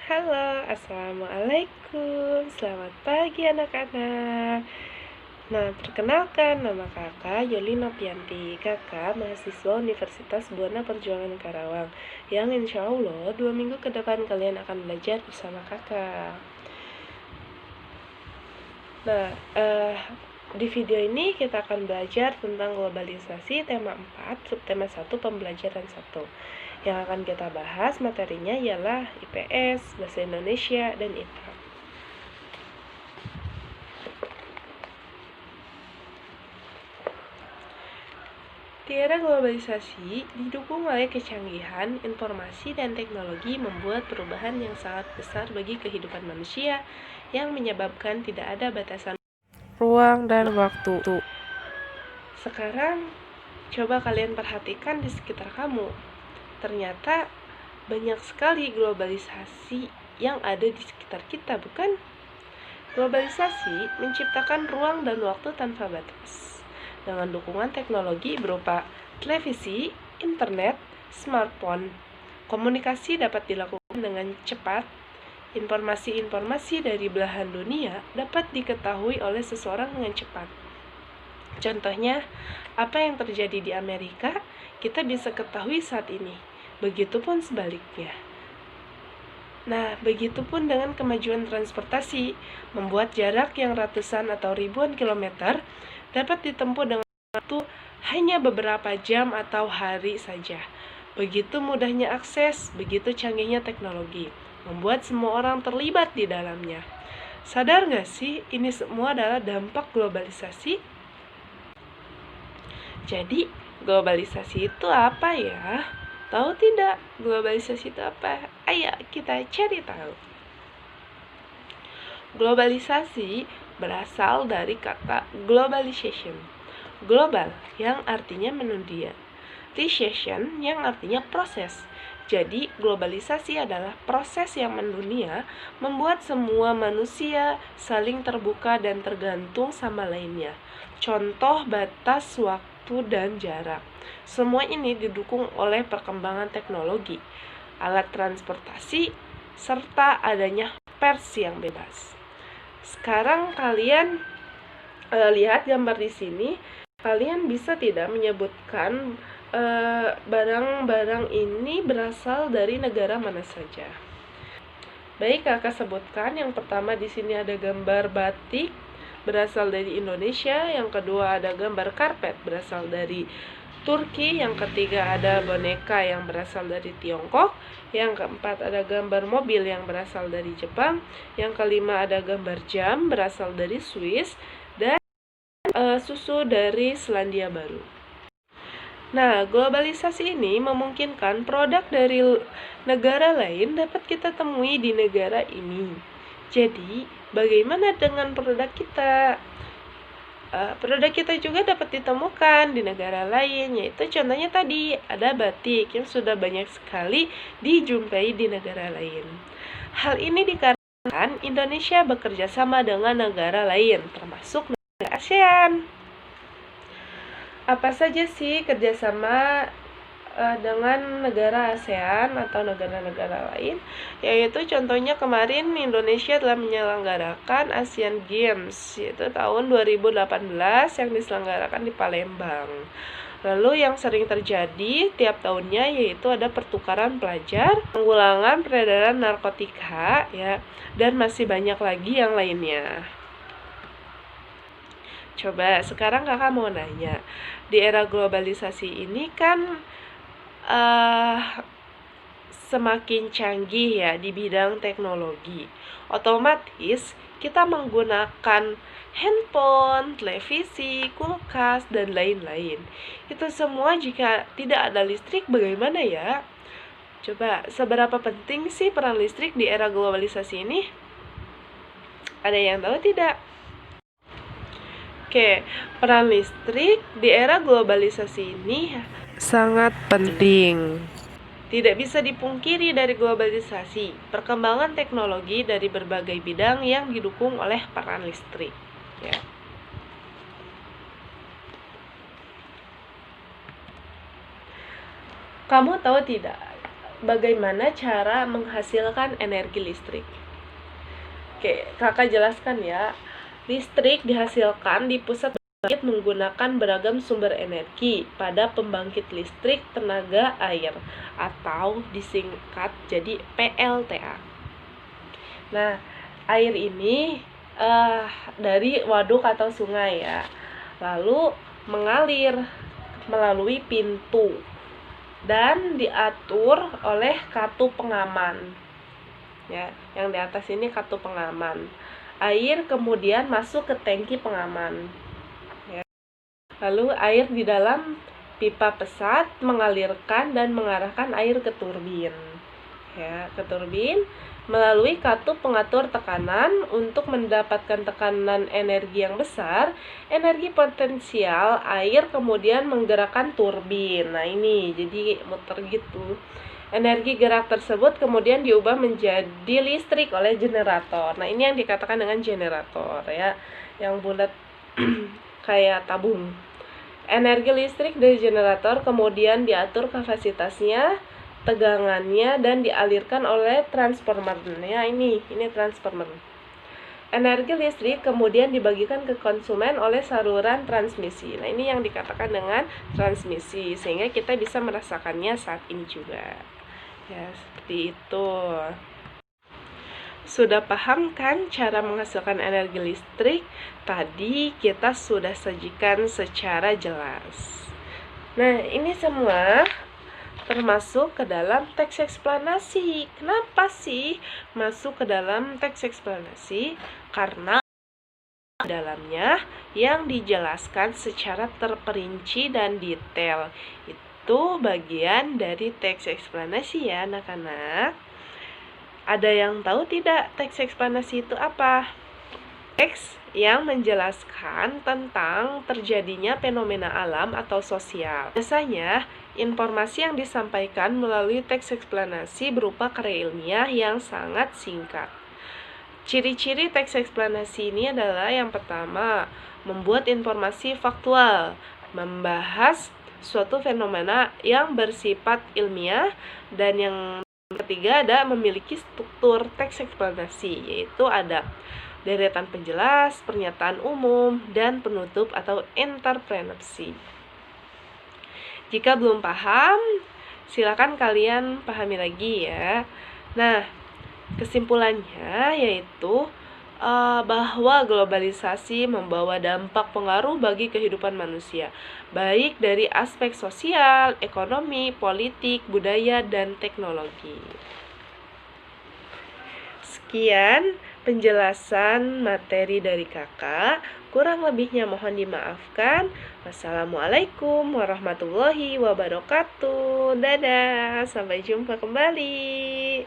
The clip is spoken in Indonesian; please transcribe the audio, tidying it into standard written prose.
Halo, assalamualaikum. Selamat pagi anak-anak. Nah, perkenalkan nama kakak Yoli Nopianti. Kakak mahasiswa Universitas Buana Perjuangan Karawang, yang insya Allah 2 minggu ke depan kalian akan belajar bersama kakak. Nah, di video ini kita akan belajar tentang globalisasi tema 4, subtema 1, pembelajaran 1. Yang akan kita bahas materinya ialah IPS, Bahasa Indonesia, dan IPA. Di era globalisasi, didukung oleh kecanggihan informasi dan teknologi membuat perubahan yang sangat besar bagi kehidupan manusia yang menyebabkan tidak ada batasan ruang dan waktu. Sekarang, coba kalian perhatikan di sekitar kamu. Ternyata banyak sekali globalisasi yang ada di sekitar kita, bukan? Globalisasi menciptakan ruang dan waktu tanpa batas. Dengan dukungan teknologi berupa televisi, internet, smartphone, komunikasi dapat dilakukan dengan cepat. Informasi-informasi dari belahan dunia dapat diketahui oleh seseorang dengan cepat. Contohnya, apa yang terjadi di Amerika, kita bisa ketahui saat ini. Begitupun sebaliknya. Nah, begitupun dengan kemajuan transportasi, membuat jarak yang ratusan atau ribuan kilometer dapat ditempuh dengan waktu hanya beberapa jam atau hari saja. Begitu mudahnya akses, begitu canggihnya teknologi, membuat semua orang terlibat di dalamnya. Sadar gak sih, ini semua adalah dampak globalisasi? Jadi, globalisasi itu apa ya? Tahu tidak globalisasi itu apa? Ayo kita cari tahu. Globalisasi berasal dari kata globalization. Global yang artinya mendunia. Recession yang artinya proses. Jadi, globalisasi adalah proses yang mendunia, membuat semua manusia saling terbuka dan tergantung sama lainnya. Contoh batas waktu dan jarak. Semua ini didukung oleh perkembangan teknologi, alat transportasi, serta adanya pers yang bebas. Sekarang kalian lihat gambar di sini. Kalian bisa tidak menyebutkan barang-barang ini berasal dari negara mana saja? Baik, kakak sebutkan. Yang pertama di sini ada gambar batik berasal dari Indonesia, yang kedua ada gambar karpet berasal dari Turki, yang ketiga ada boneka yang berasal dari Tiongkok, yang keempat ada gambar mobil yang berasal dari Jepang, yang kelima ada gambar jam berasal dari Swiss, dan susu dari Selandia Baru. Nah, globalisasi ini memungkinkan produk dari negara lain dapat kita temui di negara ini. Jadi, bagaimana dengan produk kita? Produk kita juga dapat ditemukan di negara lain, yaitu contohnya tadi ada batik yang sudah banyak sekali dijumpai di negara lain. Hal ini dikarenakan Indonesia bekerja sama dengan negara lain, termasuk negara ASEAN. Apa saja sih kerjasama dengan negara ASEAN atau negara-negara lain? Yaitu contohnya kemarin Indonesia telah menyelenggarakan Asian Games, yaitu tahun 2018 yang diselenggarakan di Palembang. Lalu yang sering terjadi tiap tahunnya yaitu ada pertukaran pelajar, penggulangan peredaran narkotika, ya, dan masih banyak lagi yang lainnya. Coba sekarang kakak mau nanya, di era globalisasi ini kan semakin canggih ya di bidang teknologi. Otomatis kita menggunakan handphone, televisi, kulkas, dan lain-lain. Itu semua jika tidak ada listrik bagaimana ya? Coba, seberapa penting sih peran listrik di era globalisasi ini? Ada yang tahu tidak? Oke, peran listrik di era globalisasi ini sangat penting. Tidak bisa dipungkiri dari globalisasi, perkembangan teknologi dari berbagai bidang yang didukung oleh peran listrik. Ya. Kamu tahu tidak, bagaimana cara menghasilkan energi listrik. Oke, kakak jelaskan ya. Listrik dihasilkan di pusat pembangkit menggunakan beragam sumber energi pada pembangkit listrik tenaga air atau disingkat jadi PLTA. Nah, air ini dari waduk atau sungai ya, lalu mengalir melalui pintu dan diatur oleh kartu pengaman ya, yang di atas ini kartu pengaman. Air kemudian masuk ke tangki pengaman ya. Lalu air di dalam pipa pesat mengalirkan dan mengarahkan air ke turbin ya, ke turbin melalui kartu pengatur tekanan. Untuk mendapatkan tekanan energi yang besar, energi potensial air kemudian menggerakkan turbin. Nah, ini jadi muter gitu. Energi gerak tersebut kemudian diubah menjadi listrik oleh generator. Nah, ini yang dikatakan dengan generator ya, yang bulat kayak tabung. Energi listrik dari generator kemudian diatur kapasitasnya, tegangannya, dan dialirkan oleh transformer. Ya, ini transformer. Energi listrik kemudian dibagikan ke konsumen oleh saluran transmisi. Nah, ini yang dikatakan dengan transmisi, sehingga kita bisa merasakannya saat ini juga. Ya, seperti itu. Sudah paham kan cara menghasilkan energi listrik? Tadi kita sudah sajikan secara jelas. Nah, ini semua termasuk ke dalam teks eksplanasi. Kenapa sih masuk ke dalam teks eksplanasi? Karena di dalamnya yang dijelaskan secara terperinci dan detail. Itu bagian dari teks eksplanasi ya, anak-anak. Ada yang tahu tidak teks eksplanasi itu apa? Teks yang menjelaskan tentang terjadinya fenomena alam atau sosial. Biasanya, informasi yang disampaikan melalui teks eksplanasi berupa karya ilmiah yang sangat singkat. Ciri-ciri teks eksplanasi ini adalah yang pertama, membuat informasi faktual, membahas suatu fenomena yang bersifat ilmiah, dan yang ketiga ada memiliki struktur teks eksplanasi, yaitu ada deretan penjelas, pernyataan umum, dan penutup atau interpretasi. Jika belum paham, silakan kalian pahami lagi ya. Nah, kesimpulannya yaitu bahwa globalisasi membawa dampak pengaruh bagi kehidupan manusia, baik dari aspek sosial, ekonomi, politik, budaya, dan teknologi. Sekian penjelasan materi dari kakak. Kurang lebihnya mohon dimaafkan. Wassalamualaikum warahmatullahi wabarakatuh. Dadah, sampai jumpa kembali.